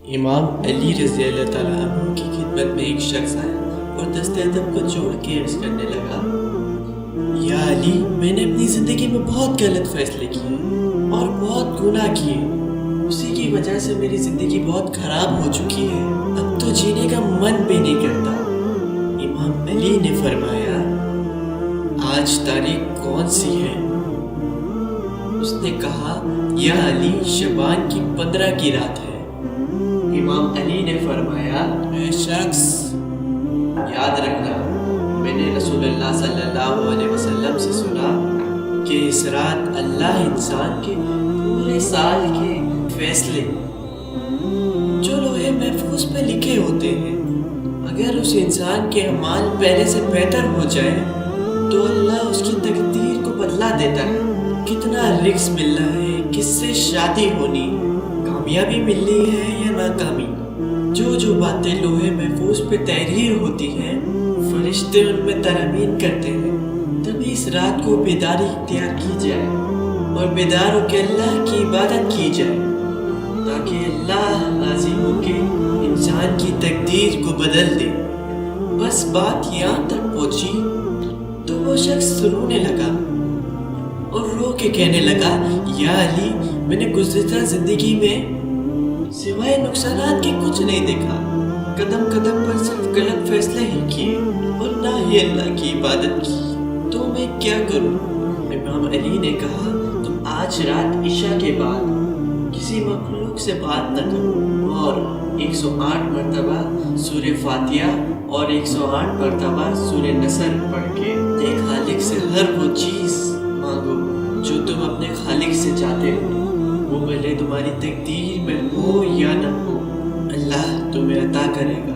امام علی رضی اللہ تعالیٰ عنہ کی خدمت میں ایک شخص آیا اور دست ادب کو جوڑ کے عرض کرنے لگا، یا علی، میں نے اپنی زندگی میں بہت غلط فیصلے کیے اور بہت گناہ کیے، اسی کی وجہ سے میری زندگی بہت خراب ہو چکی ہے، اب تو جینے کا من بھی نہیں کرتا۔ امام علی نے فرمایا، آج تاریخ کون سی ہے؟ اس نے کہا، یا علی، شعبان کی 15 کی رات ہے۔ امام علی نے فرمایا، اے شخص، یاد رکھنا، میں نے رسول اللہ صلی اللہ علیہ وسلم سے سنا کہ اس رات اللہ انسان کے پورے سال کے فیصلے جو لوہے محفوظ پہ لکھے ہوتے ہیں، اگر اس انسان کے اعمال پہلے سے بہتر ہو جائے تو اللہ اس کی تقدیر کو بدلا دیتا ہے۔ کتنا رزق ملنا ہے، کس سے شادی ہونی، کامیابی ملنی ہے یا ناکامی، جو باتیں لوہے محفوظ پہ تحریر ہوتی ہیں، فرشتے ان میں ترمیم کرتے ہیں۔ تبھی اس رات کو بیداری اختیار کی جائے اور بیدار ہو کے اللہ کی عبادت کی جائے، تاکہ اللہ راضی ہو کے انسان کی تقدیر کو بدل دے۔ بس بات یہاں تک پہنچی تو وہ شخص رونے لگا اور رو کے کہنے لگا، یا علی، میں نے گزشتہ زندگی میں سوائے نقصانات کے کچھ نہیں دیکھا، قدم قدم پر صرف غلط فیصلے ہی کیے اور نہ ہی اللہ کی عبادت کی، تو میں کیا کروں؟ امام علی نے کہا، تم آج رات عشاء کے بعد کسی مخلوق سے بات نہ کرو اور 108 مرتبہ سورہ فاتحہ اور 108 مرتبہ سورہ نصر پڑھ کے ایک خالق سے ہر وہ چیز مانگو جو تم اپنے خالق سے چاہتے ہو، وہ بھلے تمہاری تقدیر میں ہو یا نہ ہو، اللہ تمہیں عطا کرے گا۔